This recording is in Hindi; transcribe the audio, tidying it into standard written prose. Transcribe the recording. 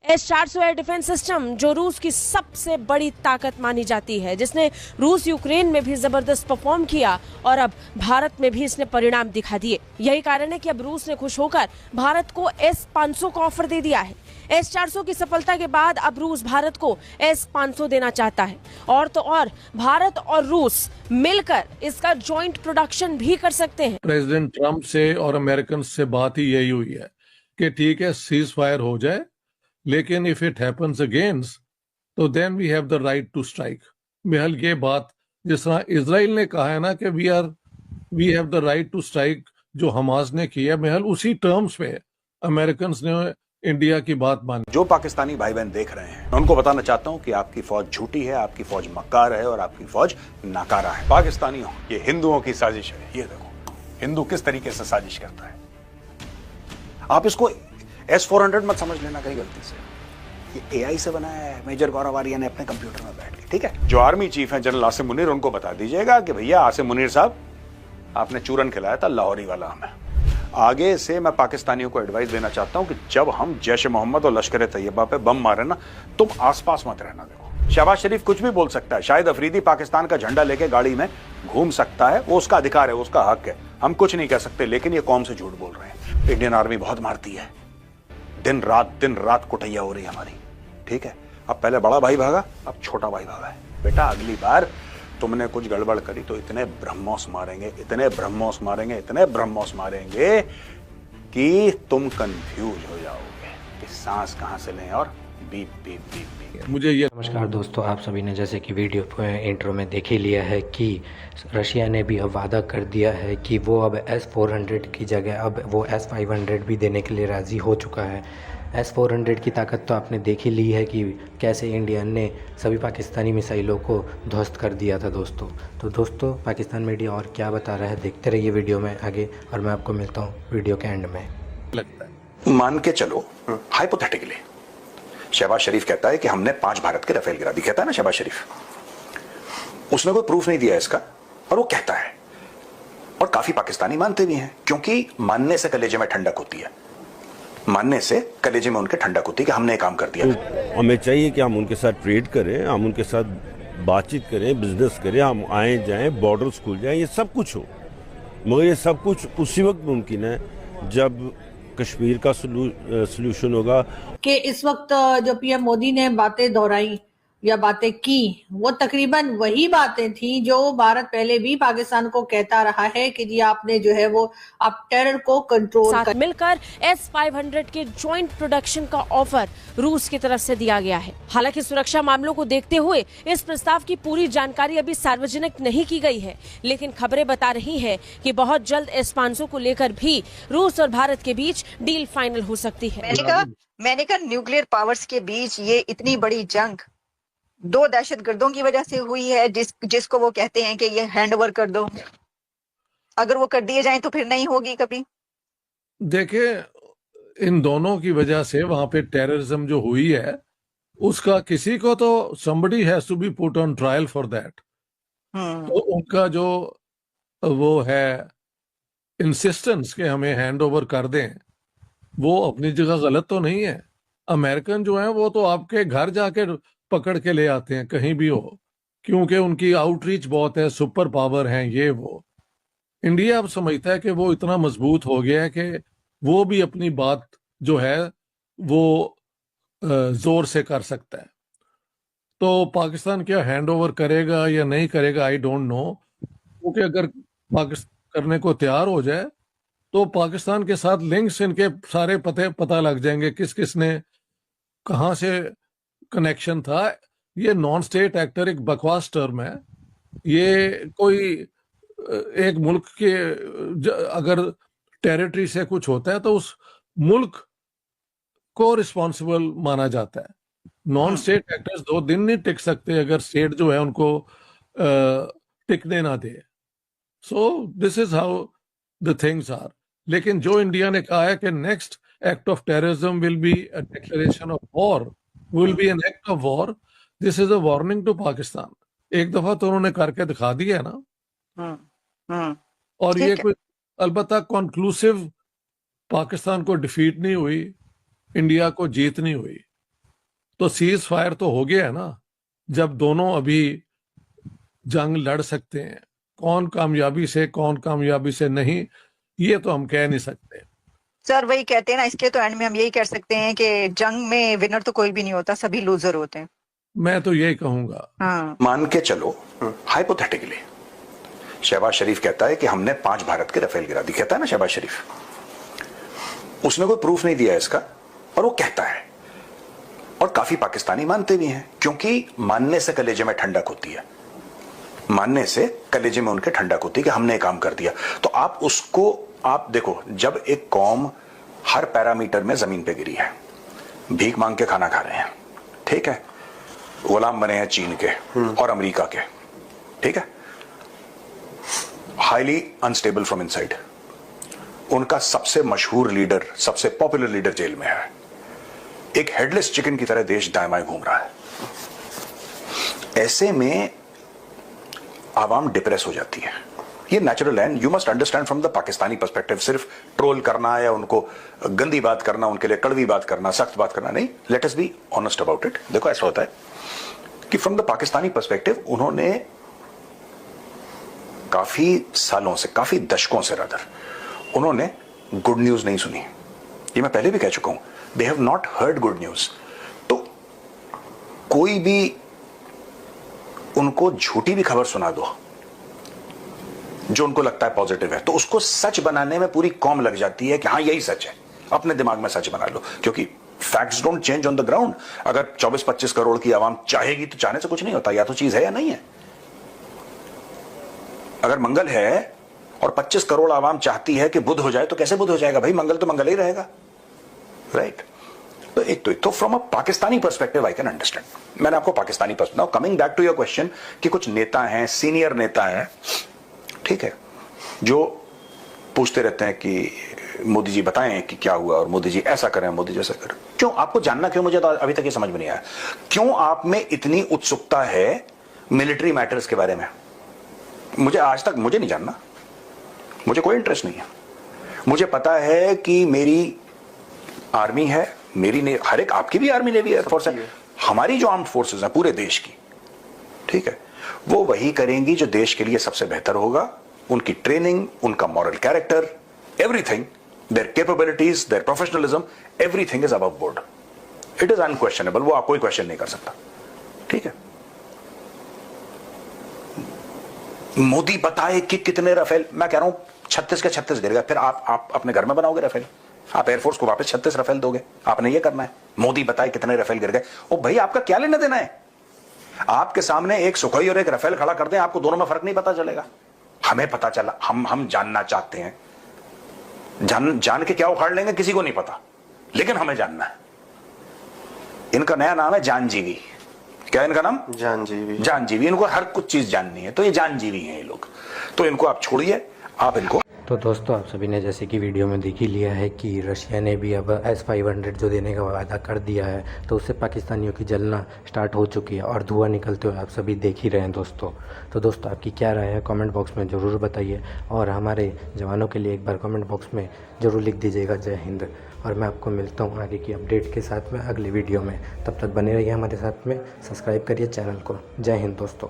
S-400 एयर डिफेंस सिस्टम जो रूस की सबसे बड़ी ताकत मानी जाती है, जिसने रूस यूक्रेन में भी जबरदस्त परफॉर्म किया और अब भारत में भी इसने परिणाम दिखा दिए। यही कारण है कि अब रूस ने खुश होकर भारत को S-500 का ऑफर दे दिया है। S-400 की सफलता के बाद अब रूस भारत को S-500 देना चाहता है और तो और भारत और रूस मिलकर इसका जॉइंट प्रोडक्शन भी कर सकते हैं। प्रेसिडेंट ट्रंप से और अमेरिकन से बात ही यही हुई है कि ठीक है, सीज फायर हो जाए, लेकिन इफ इट हैपेंस अगेंस्ट तो then we have the right to strike. मेहल ये बात जिस तरह इजराइल ने कहा है ना कि we have the right to strike, जो हमास ने किया, मेहल उसी टर्म्स पे अमेरिकन ने इंडिया की बात मानी। जो पाकिस्तानी भाई बहन देख रहे हैं, मैं उनको बताना चाहता हूं कि आपकी फौज झूठी है, आपकी फौज मक्कार है और आपकी फौज नाकारा है। पाकिस्तानियों, ये हिंदुओं की साजिश है। ये देखो हिंदू किस तरीके से साजिश करता है। आप इसको S-400 मत समझ लेना कहीं गलती से। ये AI से बनाया है मेजर गौरव आर्या ने अपने कंप्यूटर में बैठ के। ठीक है, जो आर्मी चीफ है जनरल आसिम मुनीर, उनको बता दीजिएगा कि भैया आसिम मुनीर साहब, आपने चूरन खिलाया था लाहौरी वाला हमें। आगे से मैं पाकिस्तानियों को एडवाइस देना चाहता हूं कि जब हम जैश मोहम्मद और लश्कर तैयबा पे बम मारे ना, तुम आसपास मत रहना। देखो शहबाज शरीफ कुछ भी बोल सकता है, शाहिद अफरीदी पाकिस्तान का झंडा लेके गाड़ी में घूम सकता है, वो उसका अधिकार है, उसका हक है, हम कुछ नहीं कह सकते। लेकिन ये कौम से झूठ बोल रहे हैं। इंडियन आर्मी बहुत मारती है, दिन रात कुटैया हो रही है हमारी। ठीक है, अब पहले बड़ा भाई भागा, अब छोटा भाई भागा है। बेटा अगली बार तुमने कुछ गड़बड़ करी तो इतने ब्रह्मोस मारेंगे, इतने ब्रह्मोस मारेंगे, इतने ब्रह्मोस मारेंगे कि तुम कंफ्यूज हो जाओगे कि सांस कहां से लें और बीप बीप बीप बीप। मुझे ये नमस्कार दोस्तों, आप सभी ने जैसे कि वीडियो इंट्रो में देख ही लिया है कि रशिया ने भी अब वादा कर दिया है कि वो अब S-400 की जगह अब वो S-500 भी देने के लिए राज़ी हो चुका है। S-400 की ताकत तो आपने देख ही ली है कि कैसे इंडिया ने सभी पाकिस्तानी मिसाइलों को ध्वस्त कर दिया था दोस्तों। तो दोस्तों, पाकिस्तान मीडिया और क्या बता रहा है, देखते रहिए वीडियो में आगे, और मैं आपको मिलता हूँ वीडियो के एंड में। लगता है, मान के चलो हाइपोथेटिकली शहबाज शरीफ कहता है कि हमने 5 भारत के राफेल गिरा दी। कहता है ना शहबाज शरीफ, उसने कोई प्रूफ नहीं दिया इसका, और वो कहता है। और काफी पाकिस्तानी मानते भी हैं, क्योंकि मानने से कलेजे में ठंडक होती है, मानने से कलेजे में उनके ठंडक होती है कि हमने काम कर दिया। तो हमें चाहिए कि हम उनके साथ ट्रेड करें, हम उनके साथ बातचीत करें, बिजनेस करें, हम आए जाएं, बॉर्डर्स खुल जाएं, ये सब कुछ हो। मगर ये सब कुछ उसी वक्त मुमकिन है जब कश्मीर का सलूशन होगा। कि इस वक्त जो पीएम मोदी ने बातें दोहराई या बातें की, वो तकरीबन वही बातें थी जो भारत पहले भी पाकिस्तान को कहता रहा है कि जी आपने जो है वो आप टेरर को कंट्रोल साथ मिलकर S-500 के जॉइंट प्रोडक्शन का ऑफर रूस की तरफ से दिया गया है। हालांकि सुरक्षा मामलों को देखते हुए इस प्रस्ताव की पूरी जानकारी अभी सार्वजनिक नहीं की गई है, लेकिन खबरें बता रही हैं कि बहुत जल्द S-500 को लेकर भी रूस और भारत के बीच डील फाइनल हो सकती है। मैंने कहा न्यूक्लियर पावर्स के बीच ये इतनी बड़ी जंग 2 दहशतगर्दों की वजह से हुई है, जिसको वो कहते हैं कि ये हैंड ओवर कर दो। अगर वो कर दिए जाएं तो फिर नहीं होगी कभी। देखिए, इन दोनों की वजह से वहां पे टेररिज्म जो हुई है, उसका किसी को तो somebody has to be put on trial for that। तो उनका जो वो है इंसिस्टेंस कि हमें हैंड ओवर कर दें, वो अपनी जगह गलत तो नहीं है। अमेरिकन जो है वो तो आपके घर जाके पकड़ के ले आते हैं कहीं भी हो, क्योंकि उनकी आउटरीच बहुत है, सुपर पावर है ये वो। इंडिया अब समझता है कि वो इतना मजबूत हो गया है कि वो भी अपनी बात जो है वो जोर से कर सकता है। तो पाकिस्तान क्या हैंड ओवर करेगा या नहीं करेगा, आई डोंट नो। क्योंकि अगर पाकिस्तान करने को तैयार हो जाए तो पाकिस्तान के साथ लिंक्स इनके सारे पता लग जाएंगे, किस किस ने कहां से कनेक्शन था। ये नॉन स्टेट एक्टर एक बकवास टर्म है। ये कोई एक मुल्क के अगर टेरिटरी से कुछ होता है तो उस मुल्क को रिस्पॉन्सिबल माना जाता है। नॉन स्टेट एक्टर्स 2 दिन नहीं टिक सकते अगर स्टेट जो है उनको टिकने ना दे। So this is how the things are. लेकिन जो इंडिया ने कहा है कि next act of terrorism will be a declaration of war, will be an act of war, this is a warning to Pakistan। एक दफा तो उन्होंने करके दिखा दिया है ना। और ये कोई अलबत्ता कंक्लूसिव पाकिस्तान को डिफीट नहीं हुई, इंडिया को जीत नहीं हुई। तो सीज फायर तो हो गया है ना, जब दोनों अभी जंग लड़ सकते हैं। कौन कामयाबी से नहीं, ये तो हम कह नहीं सकते। सर वही कहते हैं ना, इसके तो एंड में हम यही कह सकते हैं कि जंग में विनर तो कोई भी नहीं होता, सभी लूजर होते हैं। मैं तो यही कहूंगा। हाँ, मान के चलो हाइपोथेटिकली शहबाज शरीफ कहता है कि हमने 5 भारत के राफेल गिरा दी, कहता है ना शहबाज शरीफ, उसने कोई प्रूफ नहीं दिया इसका और वो कहता है, और काफी पाकिस्तानी मानते भी हैं, क्योंकि मानने से कलेजे में ठंडक होती है, मानने से कलेजे में उनके ठंडक होती है कि हमने काम कर दिया। तो आप उसको आप देखो, जब एक कौम हर पैरामीटर में जमीन पे गिरी है, भीख मांग के खाना खा रहे हैं, ठीक है, गुलाम बने हैं चीन के और अमेरिका के, ठीक है, हाईली अनस्टेबल फ्रॉम इनसाइड, उनका सबसे मशहूर लीडर, सबसे पॉपुलर लीडर जेल में है, एक हेडलेस चिकन की तरह देश दाएं बाएं घूम रहा है। ऐसे में आवाम डिप्रेस हो जाती है, ये नेचुरल है। You must understand from the Pakistani perspective, सिर्फ ट्रोल करना या उनको गंदी बात करना, उनके लिए कड़वी बात करना, सख्त बात करना नहीं, let us be honest about it. देखो ऐसा होता है कि फ्रॉम द पाकिस्तानी पर्सपेक्टिव उन्होंने काफी सालों से, काफी दशकों से रादर, उन्होंने गुड न्यूज नहीं सुनी। ये मैं पहले भी कह चुका हूं, they have not heard good news. तो कोई भी उनको झूठी भी खबर सुना दो जो उनको लगता है पॉजिटिव है, तो उसको सच बनाने में पूरी कौम लग जाती है कि हाँ यही सच है, अपने दिमाग में सच बना लो, क्योंकि facts don't change on the ground. अगर 24-25 करोड़ की आवाम चाहेगी तो चाहने से कुछ नहीं होता, या तो चीज है या नहीं है। अगर मंगल है और 25 करोड़ आवाम चाहती है कि बुध हो जाए, तो कैसे बुध हो जाएगा भाई? मंगल तो मंगल ही रहेगा, राइट? तो from a Pakistani perspective I can understand. मैंने आपको Pakistani perspective, coming back to your question, कि कुछ नेता हैं, सीनियर नेता हैं, ठीक है, जो पूछते रहते हैं कि मोदी जी बताएं कि क्या हुआ, और मोदी जी ऐसा करें, मोदी जी ऐसा करें। क्यों आपको जानना, क्यों? मुझे तो अभी तक ये समझ में नहीं आया, क्यों आप में इतनी उत्सुकता है मिलिट्री मैटर्स के बारे में? मुझे आज तक, मुझे नहीं जानना, मुझे कोई इंटरेस्ट नहीं है। मुझे पता है कि मेरी आर्मी है, मेरी हर एक, आपकी भी आर्मी नेवी एयरफोर्स है, हमारी जो आर्म्ड फोर्सेस है पूरे देश की, ठीक है, वो वही करेंगी जो देश के लिए सबसे बेहतर होगा। उनकी ट्रेनिंग, उनका moral character, everything, their capabilities, their professionalism, everything is above board, it is unquestionable, वो आप कोई क्वेश्चन नहीं कर सकता, ठीक है। मोदी बताए कि कितने राफेल, मैं कह रहा हूं 36 के 36 गिर गए, फिर आप अपने घर में बनाओगे राफेल? आप एयरफोर्स को वापस 36 राफेल दोगे? आपने ये करना है? मोदी बताए कितने राफेल गिर गए, ओ भाई आपका क्या लेना देना है? आपके सामने एक सुखोई और एक राफेल खड़ा कर दें, आपको दोनों में फर्क नहीं पता चलेगा? हमें पता चला, हम जानना चाहते हैं, जान के क्या उखाड़ लेंगे किसी को नहीं पता, लेकिन हमें जानना है। इनका नया नाम है जानजीवी। क्या इनका नाम? जानजीवी। जानजीवी, इनको हर कुछ चीज जाननी है, तो ये जानजीवी हैं ये लोग। तो इनको आप छोड़िए, आप इनको। तो दोस्तों, आप सभी ने जैसे कि वीडियो में देख ही लिया है कि रशिया ने भी अब S-500 जो देने का वादा कर दिया है, तो उससे पाकिस्तानियों की जलना स्टार्ट हो चुकी है और धुआं निकलते हुए आप सभी देख ही रहे हैं दोस्तों। तो दोस्तों, आपकी क्या राय है कमेंट बॉक्स में ज़रूर बताइए, और हमारे जवानों के लिए एक बार कमेंट बॉक्स में ज़रूर लिख दीजिएगा जय हिंद। और मैं आपको मिलता हूँ आगे की अपडेट के साथ में अगले वीडियो में। तब तक बने रहिए हमारे साथ में, सब्सक्राइब करिए चैनल को। जय हिंद दोस्तों।